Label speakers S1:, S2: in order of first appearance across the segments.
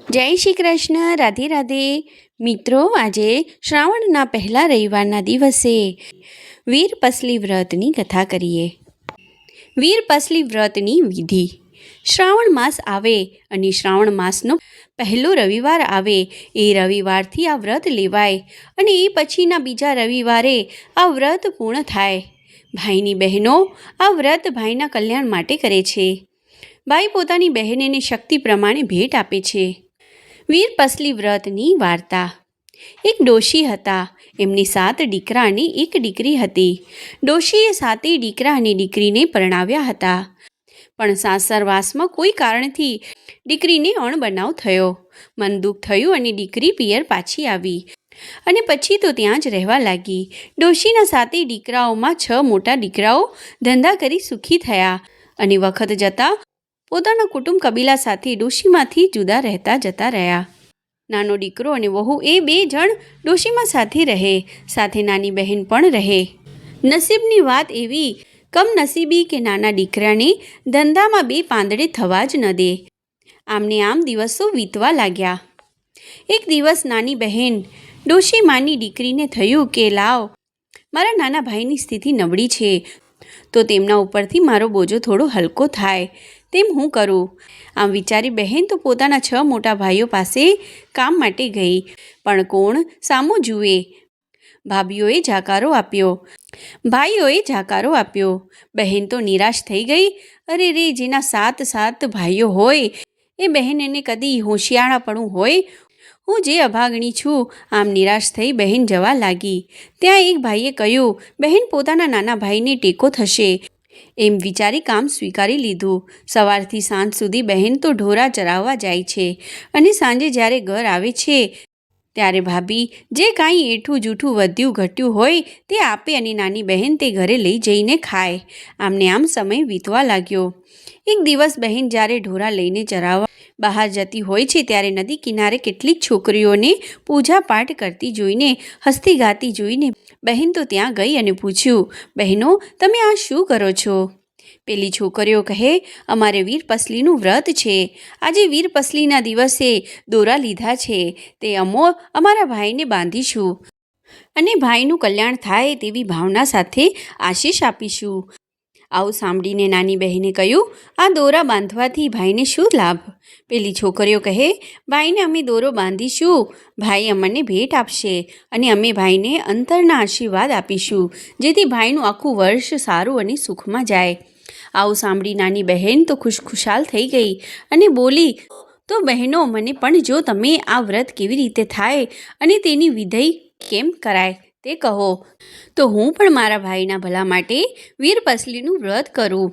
S1: જય શ્રી કૃષ્ણ, રાધે રાધે. મિત્રો, આજે શ્રાવણના પહેલા રવિવારના દિવસે વીરપસલી વ્રતની કથા કરીએ. વીરપસલી વ્રતની વિધિ. શ્રાવણ માસ આવે અને શ્રાવણ માસનો પહેલો રવિવાર આવે એ રવિવારથી આ વ્રત લેવાય અને એ પછીના બીજા રવિવારે આ વ્રત પૂર્ણ થાય. ભાઈની બહેનો આ વ્રત ભાઈના કલ્યાણ માટે કરે છે. ભાઈ પોતાની બહેનને શક્તિ પ્રમાણે ભેટ આપે છે. વીરપસલી વ્રતની વાર્તા. એક ડોશી હતા. એમની 7 દીકરા અને 1 દીકરી હતી. ડોશીએ 7 દીકરા અને દીકરીને પરણાવ્યા હતા, પણ સાસરવાસમાં કોઈ કારણથી દીકરીને અણબનાવ થયો. મન દુઃખ થયું અને દીકરી પિયર પાછી આવી અને પછી તો ત્યાં જ રહેવા લાગી. ડોશીના 7 દીકરાઓમાં 6 મોટા દીકરાઓ ધંધા કરી સુખી થયા અને વખત જતાં પોતાના કુટુંબ કબીલા સાથે ડોશીમાંથી જુદા રહેતા જતા રહ્યા. નાનો દીકરો અને વહુ એ 2 જણ ડોશીમાં સાથે રહે, સાથે નાની બહેન પણ રહે. નસીબની વાત એવી કમનસીબી કે નાના દીકરાને ધંધામાં 2 પાંદડે થવા જ ન દે. આમને આમ દિવસો વીતવા લાગ્યા. એક દિવસ નાની બહેન ડોશી માની દીકરીને થયું કે લાવ, મારા નાના ભાઈની સ્થિતિ નબળી છે તો તેમના ઉપરથી મારો બોજો થોડો હલકો થાય તેમ હું કરું. આમ વિચારી બહેન તો પોતાના 6 મોટા ભાઈઓ પાસે કામ માટે ગઈ, પણ કોણ સામું જુએ. ભાભીઓએ જાકારો આપ્યો, ભાઈઓએ જાકારો આપ્યો. બહેન તો નિરાશ થઈ ગઈ. અરે રે, જેના 7 ભાઈઓ હોય એ બહેન એને કદી હોશિયાળાપણું હોય, હું જે અભાગણી છું. આમ નિરાશ થઈ બહેન જવા લાગી. ત્યાં એક ભાઈએ કહ્યું, બહેન પોતાના નાના ભાઈને ટેકો થશે એમ વિચારી કામ સ્વીકારી લીધું. સવારથી સાંજ સુધી બહેન તો ઢોરા ચરાવવા જાય છે અને સાંજે જ્યારે ઘર આવે છે ત્યારે ભાભી જે કાંઈ એઠું જૂઠું વધ્યું ઘટ્યું હોય તે આપે અને નાની બહેન તે ઘરે લઈ જઈને ખાય. આમને આમ સમય વીતવા લાગ્યો. એક દિવસ બહેન જ્યારે ઢોરા લઈને ચરાવવા બહાર જતી હોય છે ત્યારે નદી કિનારે કેટલીક છોકરીઓને પૂજા પાઠ કરતી જોઈને, હસતી ગાતી જોઈને બહેન તો ત્યાં ગઈ અને પૂછ્યું, બહેનો, તમે આ શું કરો છો? પેલી છોકરીઓ કહે, અમારે વીરપસલીનું વ્રત છે. આજે વીરપસલીના દિવસે દોરા લીધા છે, તે અમારા ભાઈને બાંધીશું અને ભાઈનું કલ્યાણ થાય તેવી ભાવના સાથે આશીષ આપીશું. આવું સાંભળીને નાની બહેને કહ્યું, આ દોરા બાંધવાથી ભાઈને શું લાભ? પેલી છોકરીઓ કહે, ભાઈને અમે દોરો બાંધીશું, ભાઈ અમને ભેટ આપશે અને અમે ભાઈને અંતરના આશીર્વાદ આપીશું, જેથી ભાઈનું આખું વર્ષ સારું અને સુખમાં જાય. આવું સાંભળી નાની બહેન તો ખુશખુશાલ થઈ ગઈ અને બોલી, તો બહેનો, મને પણ જો તમે આ વ્રત કેવી રીતે થાય અને તેની વિધિ કેમ કરાય તે કહો, તો હું પણ મારા ભાઈના ભલા માટે વીરપસલીનું વ્રત કરું.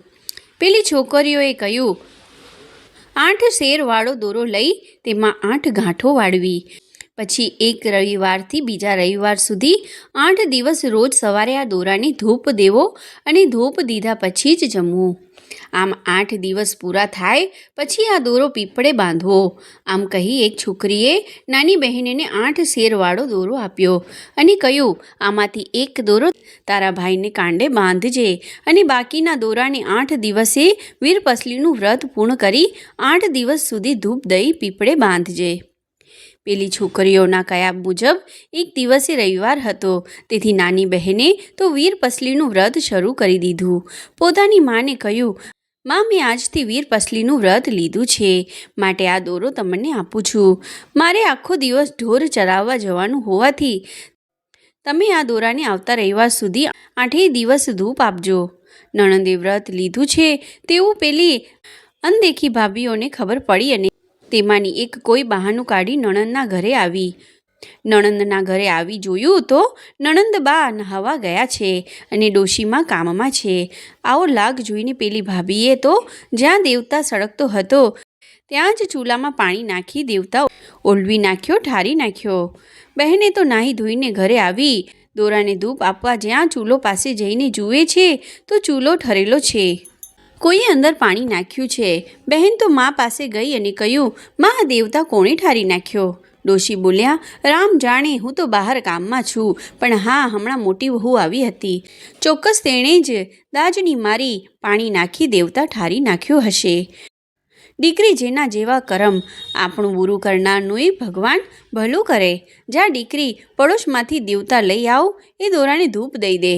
S1: પેલી છોકરીઓએ કહ્યું, 8 શેરવાળો દોરો લઈ તેમાં 8 ગાંઠો વાળવી. પછી એક રવિવારથી બીજા રવિવાર સુધી 8 દિવસ રોજ સવારે આ દોરાને ધૂપ દેવો અને ધૂપ દીધા પછી જ જમવું. આમ 8 દિવસ પૂરા થાય પછી આ દોરો પીપળે બાંધવો. આમ કહી એક છોકરીએ નાની બહેનને 8 શેરવાળો દોરો આપ્યો અને કહ્યું, આમાંથી એક દોરો તારા ભાઈને કાંડે બાંધજે અને બાકીના દોરાને 8 દિવસે વીરપસલીનું વ્રત પૂર્ણ કરી 8 દિવસ સુધી ધૂપ દઈ પીપળે બાંધજે. પેલી છોકરીઓના કયા મુજબ એક દિવસે રવિવાર હતો, તેથી નાની બહેને તો વીરપસલીનું વ્રત શરૂ કરી દીધું. પોતાની માને કહ્યું, માં, મેં આજથી વીરપસલીનું વ્રત લીધું છે, માટે આ દોરો તમને આપું છું. મારે આખો દિવસ ઢોર ચરાવવા જવાનું હોવાથી તમે આ દોરાને આવતા રવિવાર સુધી 8 દિવસ ધૂપ આપજો. નણંદે વ્રત લીધું છે તેવું પેલી અનદેખી ભાભીઓને ખબર પડી અને તેમાંની એક કોઈ બહાનું કાઢી નણંદના ઘરે આવી. નણંદના ઘરે આવી જોયું તો નણંદ બા નહાવા ગયા છે અને ડોશીમાં કામમાં છે. આવો લાગ જોઈને પેલી ભાભીએ તો જ્યાં દેવતા સળગતો હતો ત્યાં જ ચૂલામાં પાણી નાખી દેવતા ઓલવી નાખ્યો, ઠારી નાખ્યો. બહેને તો નાહી ધોઈને ઘરે આવી દોરાને ધૂપ આપવા જ્યાં ચૂલો પાસે જઈને જુએ છે તો ચૂલો ઠરેલો છે, કોઈએ અંદર પાણી નાખ્યું છે. બહેન તો મા પાસે ગઈ અને કહ્યું, મા, દેવતા કોણે ઠારી નાખ્યો? ડોશી બોલ્યા, રામ જાણે, હું તો બહાર કામમાં છું, પણ હા, હમણાં મોટી વહુ આવી હતી, ચોક્કસ તેણે જ દાજની મારી પાણી નાખી દેવતા ઠારી નાખ્યો હશે. દીકરી જેના જેવા કરમ, આપણું બુરું કરનારનુંય ભગવાન ભલું કરે. જા દીકરી, પડોશમાંથી દેવતા લઈ આવ, એ દોરાને ધૂપ દઈ દે.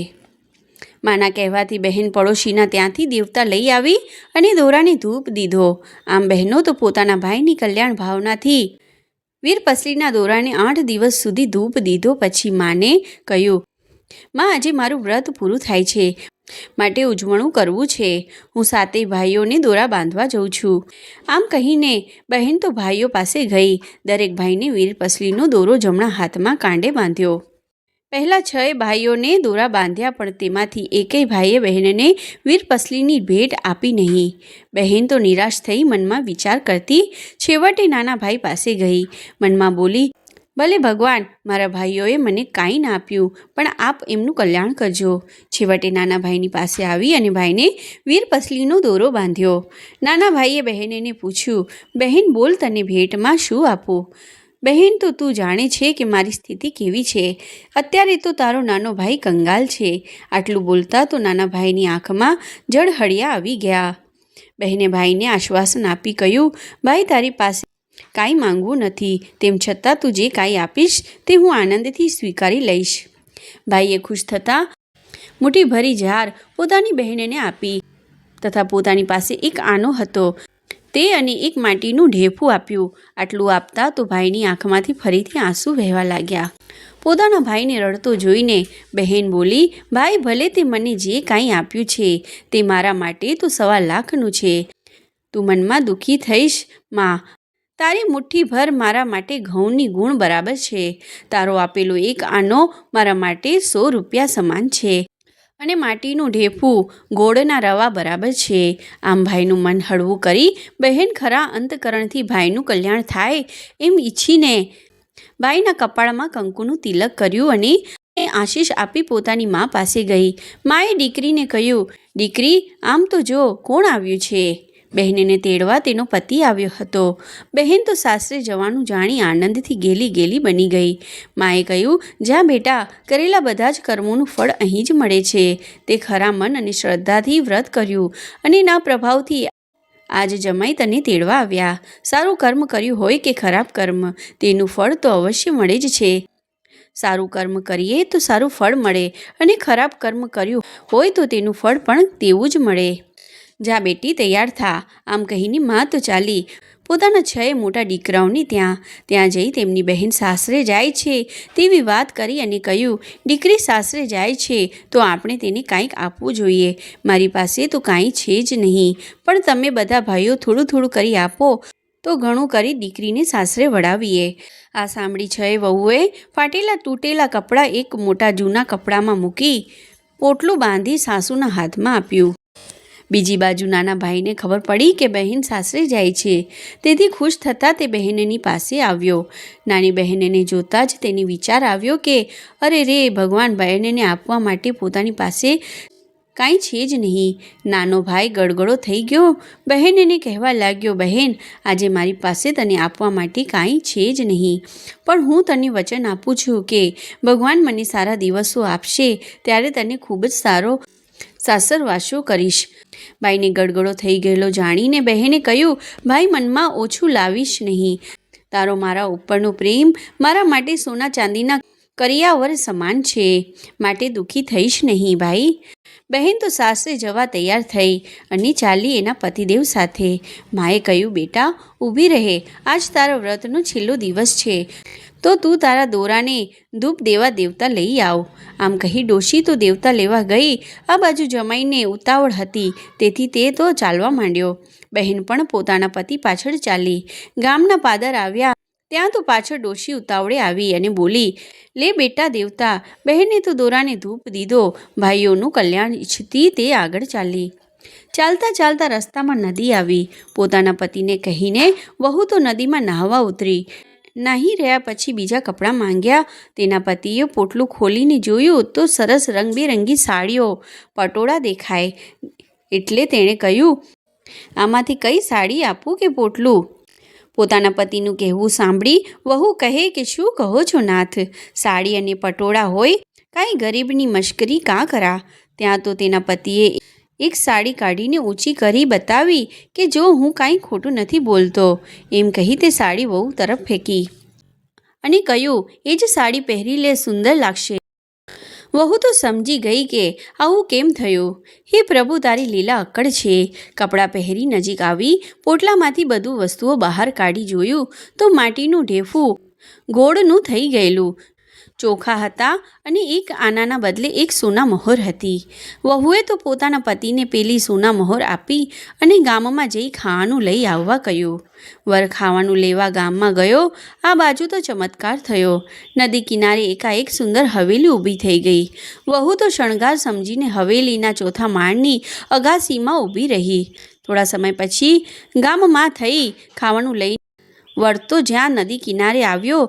S1: માના કહેવાથી બહેન પડોશીના ત્યાંથી દેવતા લઈ આવી અને દોરાને ધૂપ દીધો. આમ બહેનો તો પોતાના ભાઈની કલ્યાણ ભાવનાથી વીરપસલીના દોરાને 8 દિવસ સુધી ધૂપ દીધો. પછી માને કહ્યું, માં, આજે મારું વ્રત પૂરું થાય છે, માટે ઉજવણું કરવું છે. હું 7 ભાઈઓને દોરા બાંધવા જઉં છું. આમ કહીને બહેન તો ભાઈઓ પાસે ગઈ. દરેક ભાઈને વીરપસલીનો દોરો જમણા હાથમાં કાંડે બાંધ્યો. પહેલાં 6 ભાઈઓને દોરા બાંધ્યા, પણ તેમાંથી એકેય ભાઈએ બહેનને વીરપસલીની ભેટ આપી નહીં. બહેન તો નિરાશ થઈ મનમાં વિચાર કરતી છેવટે નાના ભાઈ પાસે ગઈ. મનમાં બોલી, ભલે ભગવાન, મારા ભાઈઓએ મને કાંઈ ના આપ્યું, પણ આપ એમનું કલ્યાણ કરજો. છેવટે નાના ભાઈની પાસે આવી અને ભાઈને વીરપસલીનો દોરો બાંધ્યો. નાના ભાઈએ બહેનને પૂછ્યું, બહેન બોલ, તને ભેટમાં શું આપું? બહેન, તો તું જાણે છે કે મારી સ્થિતિ કેવી છે. અત્યારે તો તારો નાનો ભાઈ કંગાલ છે. આટલું બોલતા તો નાના ભાઈની આંખમાં જળહળિયા આવી ગયા. બહેને ભાઈને આશ્વાસન આપી કહ્યું, ભાઈ, તારી પાસે કાંઈ માંગવું નથી, તેમ છતાં તું જે કાંઈ આપીશ તે હું આનંદથી સ્વીકારી લઈશ. ભાઈએ ખુશ થતાં મુઠ્ઠી જાર પોતાની બહેનને આપી તથા પોતાની પાસે એક આનો હતો તે અને એક માટીનું ઢેફું આપ્યું. આટલું આપતા તો ભાઈની આંખમાંથી ફરીથી આંસુ વહેવા લાગ્યા. પોતાના ભાઈને રડતો જોઈને બહેન બોલી, ભાઈ, ભલે તે મને જે કાંઈ આપ્યું છે તે મારા માટે તો 1.25 લાખનું છે. તું મનમાં દુઃખી થઈશ માં, તારી મુઠ્ઠીભર મારા માટે ઘઉંની ગુણ બરાબર છે. તારો આપેલો એક આનો મારા માટે 100 રૂપિયા સમાન છે અને માટીનું ઢેફું ગોળના રવા બરાબર છે. આમ ભાઈનું મન હળવું કરી બહેન ખરા અંતકરણથી ભાઈનું કલ્યાણ થાય એમ ઈચ્છીને ભાઈના કપાળમાં કંકુનું તિલક કર્યું અને આશીષ આપી પોતાની મા પાસે ગઈ. માએ દીકરીને કહ્યું, દીકરી, આમ તો જો કોણ આવ્યું છે. બહેનને તેડવા તેનો પતિ આવ્યો હતો. બહેન તો સાસરે જવાનું જાણી આનંદથી ગેલી બની ગઈ. માએ કહ્યું, જા બેટા, કરેલા બધા જ કર્મોનું ફળ અહીં જ મળે છે. તે ખરા મન અને શ્રદ્ધાથી વ્રત કર્યું અને ના પ્રભાવથી આજ જમાઈ તને તેડવા આવ્યા. સારું કર્મ કર્યું હોય કે ખરાબ કર્મ, તેનું ફળ તો અવશ્ય મળે જ છે. સારું કર્મ કરીએ તો સારું ફળ મળે અને ખરાબ કર્મ કર્યું હોય તો તેનું ફળ પણ તેવું જ મળે. જા બેટી, તૈયાર થા. આમ કહીને મા તો ચાલી પોતાના 6 મોટા દીકરાઓને ત્યાં જઈ તેમની બહેન સાસરે જાય છે તેવી વાત કરી અને કહ્યું, દીકરી સાસરે જાય છે તો આપણે તેને કાંઈક આપવું જોઈએ. મારી પાસે તો કાંઈ છે જ નહીં, પણ તમે બધા ભાઈઓ થોડું કરી આપો તો ઘણું કરી દીકરીને સાસરે વળાવીએ. આ સાંભળી 6 વહુએ ફાટેલા તૂટેલા કપડાં એક મોટા જૂના કપડામાં મૂકી પોટલું બાંધી સાસુના હાથમાં આપ્યું. બીજી બાજુ નાના ભાઈને ખબર પડી કે બહેન સાસરે જાય છે, તેથી ખુશ થતાં તે બહેનની પાસે આવ્યો. નાની બહેનને જોતાં જ તેને વિચાર આવ્યો કે અરે રે ભગવાન, બહેનને આપવા માટે પોતાની પાસે કાંઈ છે જ નહીં. નાનો ભાઈ ગળગળો થઈ ગયો. બહેનને કહેવા લાગ્યો, બહેન, આજે મારી પાસે તને આપવા માટે કાંઈ છે જ નહીં, પણ હું તને વચન આપું છું કે ભગવાન મને સારા દિવસો આપશે ત્યારે તને ખૂબ જ સારો સાસરવાસો કરીશ. ભાઈને ગળગળો થઈ ગયેલો જાણીને બહેને કહ્યું, ભાઈ, મનમાં ઓછું લાવીશ નહીં. તારો મારા ઉપરનો પ્રેમ મારા માટે સોના ચાંદીના કરિયાવર સમાન છે, માટે દુઃખી થઈશ નહીં ભાઈ. બહેન તો સાસરે જવા તૈયાર થઈ અને ચાલી એના પતિદેવ સાથે. માએ કહ્યું, બેટા, ઊભી રહે, આજ તારા વ્રતનો છેલ્લો દિવસ છે, તો તું તારા દોરાને ધૂપ દેવા દેવતા લઈ આવ. આમ કહી ડોશી તો દેવતા લેવા ગઈ. આ બાજુ જમાઈને ઉતાવળ હતી, તેથી તે તો ચાલવા માંડ્યો. બહેન પણ પોતાના પતિ પાછળ ચાલી. ગામના પાદર આવ્યા ત્યાં તો પાછળ ડોશી ઉતાવળે આવી અને બોલી, લે બેટા દેવતા. બહેને તો દોરાને ધૂપ દીધો. ભાઈઓનું કલ્યાણ ઈચ્છતી તે આગળ ચાલી. ચાલતા રસ્તામાં નદી આવી. પોતાના પતિને કહીને વહુ તો નદીમાં નહાવા ઉતરી. નાહી રહ્યા પછી બીજા કપડાં માંગ્યા. તેના પતિએ પોટલું ખોલીને જોયું તો સરસ રંગબેરંગી સાડીઓ, પટોળા દેખાય. એટલે તેણે કહ્યું, આમાંથી કઈ સાડી આપું કે પોટલું? પોતાના પતિનું કહેવું સાંભળી વહુ કહે કે શું કહો છો નાથ, સાડી અને પટોળા હોય, કાંઈ ગરીબની મશ્કરી કાં કરા? ત્યાં તો તેના પતિએ એક સાડી કાઢીને ઊંચી કરી બતાવી કે જો હું કાંઈ ખોટું નથી બોલતો એમ કહી તે સાડી વહુ તરફ ફેંકી અને કહ્યું, એ જ સાડી પહેરી લે, સુંદર લાગશે. વહુ તો સમજી ગઈ કે આવું કેમ થયું. હે પ્રભુ, તારી લીલા અક્કડ છે. કપડાં પહેરી નજીક આવી પોટલામાંથી બધું વસ્તુઓ બહાર કાઢી જોયું તો માટીનું ઢેફું ગોળનું થઈ ગયેલું ચોખા હતા અને એક આનાના બદલે એક સોના મહોર હતી. વહુએ તો પોતાના પતિને પેલી સોના મહોર આપી અને ગામમાં જઈ ખાવાનું લઈ આવવા કહ્યું. વર ખાવાનું લેવા ગામમાં ગયો. આ બાજુ તો ચમત્કાર થયો. નદી કિનારે એકાએક સુંદર હવેલી ઊભી થઈ ગઈ. વહુ તો શણગાર સમજીને હવેલીના ચોથા માળની અગાસીમાં ઊભી રહી. થોડા સમય પછી ગામમાં થઈ ખાવાનું લઈ વર તો જ્યાં નદી કિનારે આવ્યો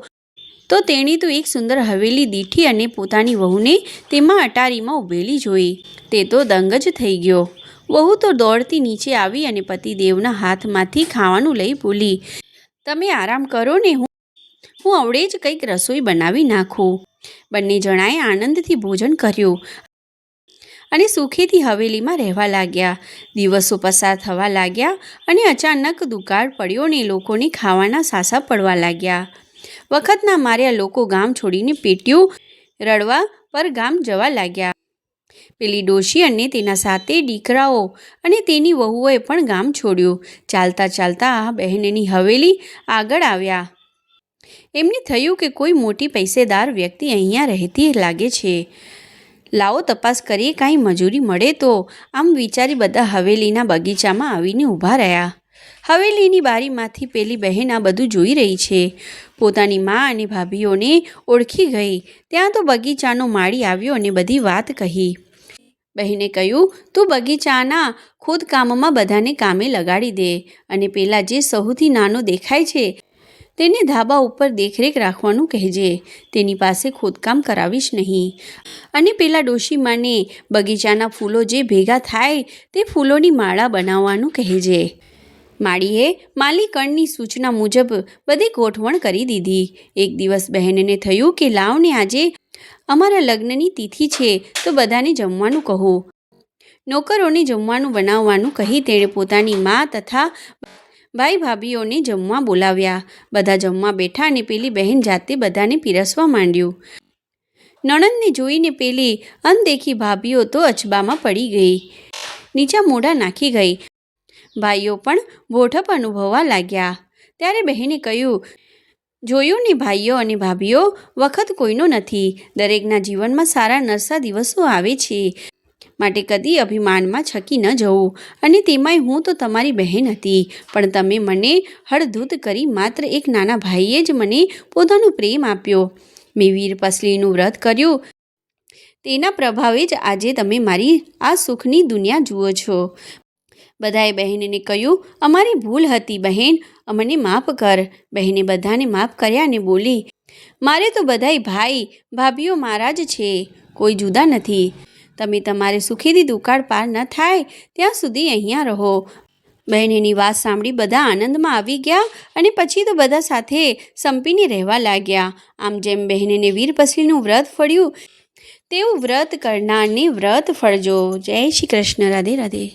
S1: તો તેણી તો એક સુંદર હવેલી દીઠી અને પોતાની વહુને તેમાં અટારીમાં ઊભેલી જોઈ. તે તો દંગ જ થઈ ગયો. વહુ તો દોડતી નીચે આવી અને પતિદેવના હાથમાંથી ખાવાનું લઈ બોલી, તમે આરામ કરો ને, હું અવળે જ કંઈક રસોઈ બનાવી નાખું. બંને જણાએ આનંદથી ભોજન કર્યું અને સુખેથી હવેલીમાં રહેવા લાગ્યા. દિવસો પસાર થવા લાગ્યા અને અચાનક દુકાળ પડ્યો ને લોકોને ખાવાના સાસા પડવા લાગ્યા. વખતના માર્યા લોકો ગામ છોડીને પેટ્યું રડવા પર ગામ જવા લાગ્યા. પેલી ડોશી અને તેના 7 દીકરાઓ અને તેની વહુઓએ પણ ગામ છોડ્યું. ચાલતા ચાલતા આ બહેનની હવેલી આગળ આવ્યા. એમને થયું કે કોઈ મોટી પૈસેદાર વ્યક્તિ અહીંયા રહેતી લાગે છે. લાવો તપાસ કરીએ, કાંઈ મજૂરી મળે તો. આમ વિચારી બધા હવેલીના બગીચામાં આવીને ઊભા રહ્યા. હવેલીની બારીમાંથી પેલી બહેન આ બધું જોઈ રહી છે. પોતાની મા અને ભાભીઓને ઓળખી ગઈ. ત્યાં તો બગીચાનો માળી આવ્યો અને બધી વાત કહી. બહેને કહ્યું, તું બગીચાના ખોદકામમાં બધાને કામે લગાડી દે અને પેલા જે સૌથી નાનો દેખાય છે તેને ધાબા ઉપર દેખરેખ રાખવાનું કહેજે. તેની પાસે ખોદકામ કરાવીશ નહીં. અને પેલા ડોશીમાને બગીચાના ફૂલો જે ભેગા થાય તે ફૂલોની માળા બનાવવાનું કહેજે. માળીએ માલીકણની સૂચના મુજબ બધી ગોઠવણ કરી દીધી. એક દિવસ બહેનને થયું કે લાવને, આજે અમારા લગ્નની તિથિ છે તો બધાને જમવાનું કહું. નોકરોને જમવાનું બનાવવાનું કહી તેણે પોતાની મા તથા ભાઈ ભાભીઓને જમવા બોલાવ્યા. બધા જમવા બેઠા અને પેલી બહેન જાતે બધાને પીરસવા માંડ્યું. નણંદને જોઈને પેલી અનદેખી ભાભીઓ તો અચબામાં પડી ગઈ, નીચા મોઢા નાખી ગઈ. ભાઈઓ પણ બોઠપ અનુભવવા લાગ્યા. ત્યારે બહેને કહ્યું, જોયું ને ભાઈઓ અને ભાભીઓ, વખત કોઈનો નથી. દરેકના જીવનમાં સારા નરસા દિવસો આવે છે. માટે કદી અભિમાનમાં છકી ન જવું. અને તેમાંય હું તો તમારી બહેન હતી, પણ તમે મને હળધૂત કરી. માત્ર એક નાના ભાઈએ જ મને પોતાનો પ્રેમ આપ્યો. મેં વીરપસલીનું વ્રત કર્યું. તેના પ્રભાવે જ આજે તમે મારી આ સુખની દુનિયા જુઓ છો. બધાએ બહેનને કહ્યું, અમારી ભૂલ હતી બહેન, અમને માફ કર. બહેને બધાને માફ કર્યા અને બોલી, મારે તો બધાય ભાઈ ભાભીઓ મારા જ છે, કોઈ જુદા નથી. તમે તમારે સુખેથી દુકાળ પાર ન થાય ત્યાં સુધી અહીંયા રહો. બહેનની વાત સાંભળી બધા આનંદમાં આવી ગયા અને પછી તો બધા સાથે સંપીને રહેવા લાગ્યા. આમ જેમ બહેનને વીરપસલીનું વ્રત ફળ્યું તેવું વ્રત કરનારને વ્રત ફળજો. જય શ્રી કૃષ્ણ. રાધે રાધે.